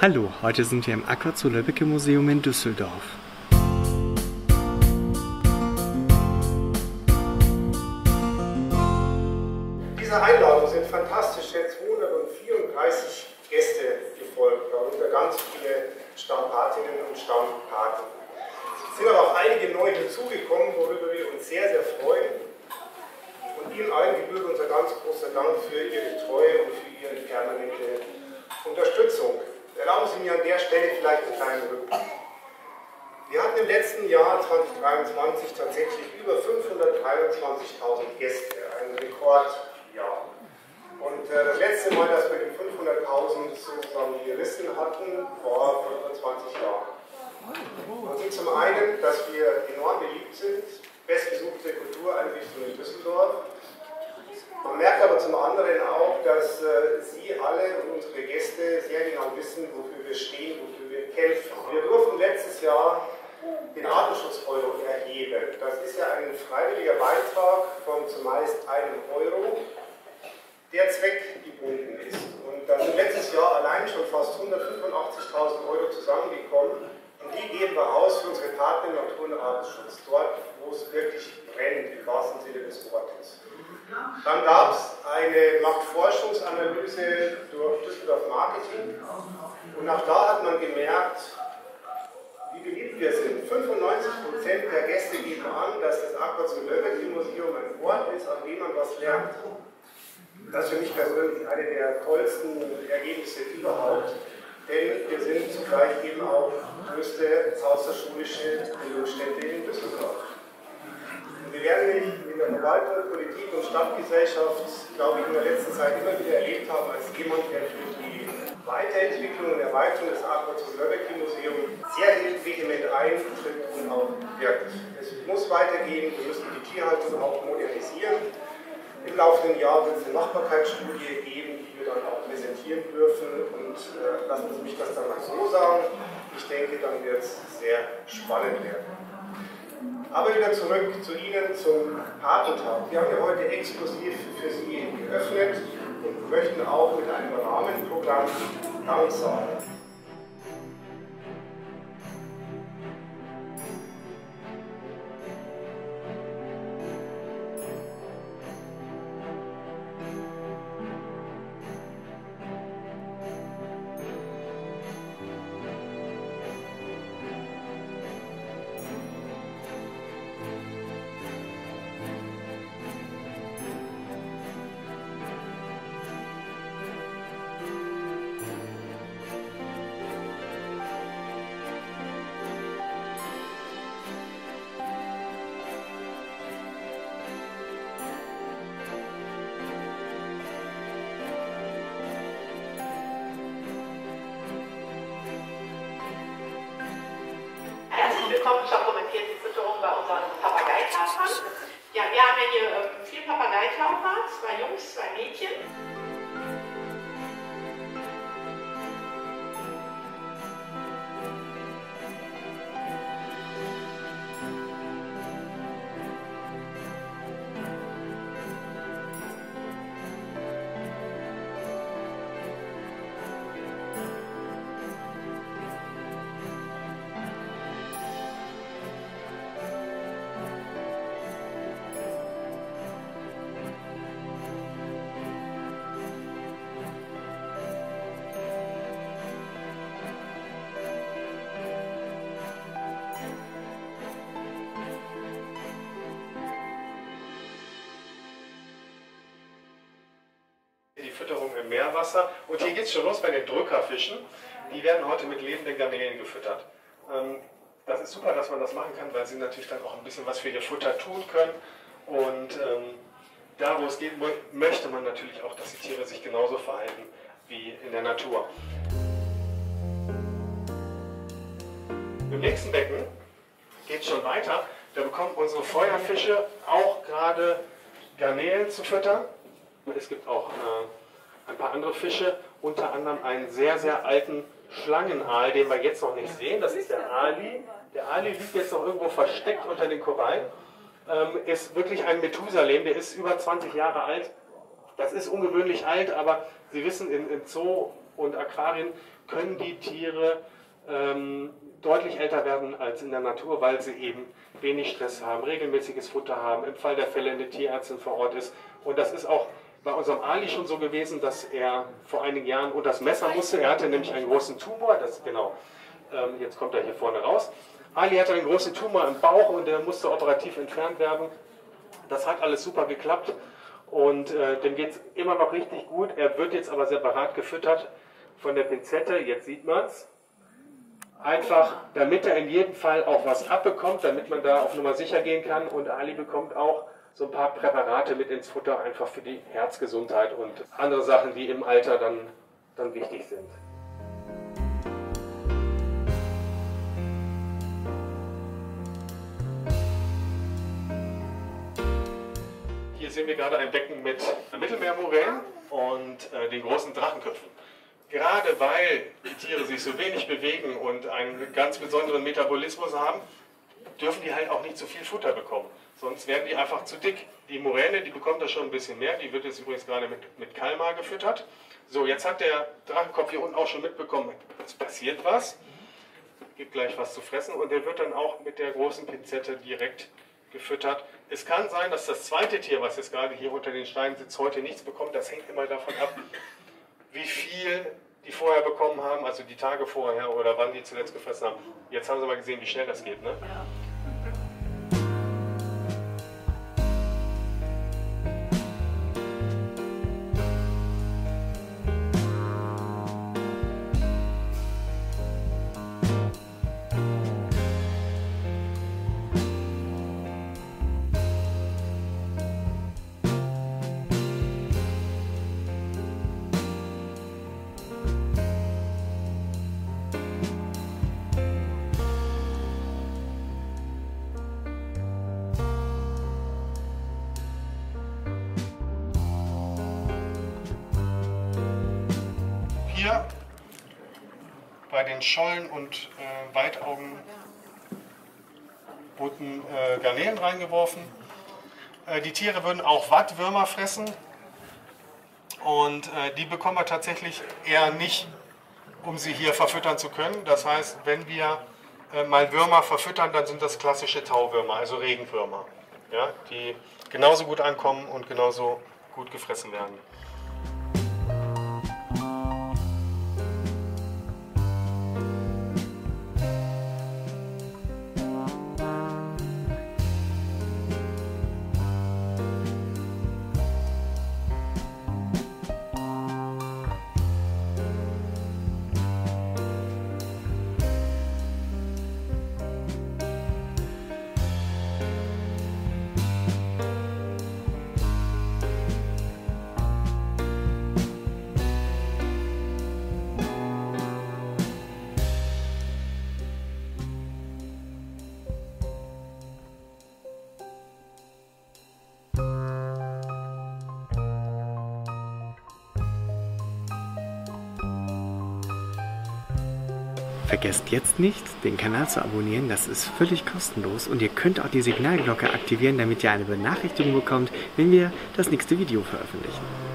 Hallo, heute sind wir im Aqua-Zoo-Löbbecke-Museum in Düsseldorf. Dieser Einladung sind fantastische 234 Gäste gefolgt, darunter ganz viele Stammpatinnen und Stammpaten. Es sind aber auch einige neu hinzugekommen, worüber wir uns sehr, sehr freuen. Und Ihnen allen gebührt unser ganz großer Dank für Ihre Treue und für Ihre permanente Unterstützung. Erlauben Sie mir an der Stelle vielleicht einen kleinen Rückblick. Wir hatten im letzten Jahr 2023 tatsächlich über 523.000 Gäste, ein Rekordjahr. Und das letzte Mal, dass wir die 500.000 sozusagen gerissen hatten, war vor über 20 Jahren. Man sieht zum einen, dass wir enorm beliebt sind, bestbesuchte Kultureinrichtung in Düsseldorf. Man merkt aber zum anderen auch, dass Sie alle und unsere Gäste sehr genau wissen, wofür wir stehen, wofür wir kämpfen. Wir durften letztes Jahr den Artenschutz-Euro erheben. Das ist ja ein freiwilliger Beitrag von zumeist €1, der zweckgebunden ist. Und da sind letztes Jahr allein schon fast 185.000 € zusammengekommen. Und die geben wir aus für unsere Partner im Natur- und Artenschutz, dort, wo es wirklich brennt, im wahrsten Sinne des Wortes. Dann gab es eine Marktforschungsanalyse durch Düsseldorf Marketing und auch da hat man gemerkt, wie beliebt wir sind. 95% der Gäste geben an, dass das Aqua-Zoo-Löbbecke-Museum ein Ort ist, an dem man was lernt. Das ist für mich persönlich eine der tollsten Ergebnisse überhaupt, denn wir sind zugleich eben auch größte außerschulische Bildungsstätte in Düsseldorf. Wir werden in der Verwaltung, Politik und Stadtgesellschaft, glaube ich, in der letzten Zeit immer wieder erlebt haben, als jemand, der für die Weiterentwicklung und Erweiterung des Aqua-Zoo-Löbbecke-Museums sehr vehement eintritt und auch wirkt. Es muss weitergehen, wir müssen die Tierhaltung auch modernisieren. Im laufenden Jahr wird es eine Machbarkeitsstudie geben, die wir dann auch präsentieren dürfen. Und lassen Sie mich das dann mal so sagen. Ich denke, dann wird es sehr spannend werden. Aber wieder zurück zu Ihnen zum Patentag. Wir haben ja heute exklusiv für Sie geöffnet und möchten auch mit einem Rahmenprogramm Dank sagen. Willkommen zur kommentierten Fütterung bei unseren Papageitauchern. Ja, wir haben ja hier 4 Papageitaucher, 2 Jungs, 2 Mädchen. Die Fütterung im Meerwasser. Und hier geht es schon los bei den Drückerfischen. Die werden heute mit lebenden Garnelen gefüttert. Das ist super, dass man das machen kann, weil sie natürlich dann auch ein bisschen was für ihr Futter tun können. Und da, wo es geht, möchte man natürlich auch, dass die Tiere sich genauso verhalten wie in der Natur. Im nächsten Becken geht es schon weiter. Da bekommen unsere Feuerfische auch gerade Garnelen zu füttern. Es gibt auch ein paar andere Fische, unter anderem einen sehr, sehr alten Schlangenaal, den wir jetzt noch nicht sehen. Das ist der Ali. Der Ali liegt jetzt noch irgendwo versteckt unter den Korallen. Ist wirklich ein Methusalem, der ist über 20 Jahre alt. Das ist ungewöhnlich alt, aber Sie wissen, in Zoo und Aquarien können die Tiere deutlich älter werden als in der Natur, weil sie eben wenig Stress haben, regelmäßiges Futter haben, im Fall der Fälle eine Tierärztin vor Ort ist. Und das ist auch bei unserem Ali schon so gewesen, dass er vor einigen Jahren unter das Messer musste. Er hatte nämlich einen großen Tumor, jetzt kommt er hier vorne raus. Ali hatte einen großen Tumor im Bauch und der musste operativ entfernt werden. Das hat alles super geklappt und dem geht es immer noch richtig gut. Er wird jetzt aber separat gefüttert von der Pinzette, jetzt sieht man es. Einfach, damit er in jedem Fall auch was abbekommt, damit man da auf Nummer sicher gehen kann. Und Ali bekommt auch so ein paar Präparate mit ins Futter, einfach für die Herzgesundheit und andere Sachen, die im Alter dann wichtig sind. Hier sehen wir gerade ein Becken mit Mittelmeermorellen und den großen Drachenköpfen. Gerade weil die Tiere sich so wenig bewegen und einen ganz besonderen Metabolismus haben, dürfen die halt auch nicht zu viel Futter bekommen. Sonst werden die einfach zu dick. Die Moräne, die bekommt da schon ein bisschen mehr. Die wird jetzt übrigens gerade mit Kalmar gefüttert. So, jetzt hat der Drachenkopf hier unten auch schon mitbekommen, es passiert was. Gibt gleich was zu fressen und der wird dann auch mit der großen Pinzette direkt gefüttert. Es kann sein, dass das zweite Tier, was jetzt gerade hier unter den Steinen sitzt, heute nichts bekommt. Das hängt immer davon ab, wie viel die vorher bekommen haben, also die Tage vorher oder wann die zuletzt gefressen haben. Jetzt haben Sie mal gesehen, wie schnell das geht, ne? Ja. Hier bei den Schollen und Weitaugen wurden Garnelen reingeworfen. Die Tiere würden auch Wattwürmer fressen und die bekommen wir tatsächlich eher nicht, um sie hier verfüttern zu können. Das heißt, wenn wir mal Würmer verfüttern, dann sind das klassische Tauwürmer, also Regenwürmer, ja, die genauso gut ankommen und genauso gut gefressen werden. Vergesst jetzt nicht, den Kanal zu abonnieren, das ist völlig kostenlos und ihr könnt auch die Signalglocke aktivieren, damit ihr eine Benachrichtigung bekommt, wenn wir das nächste Video veröffentlichen.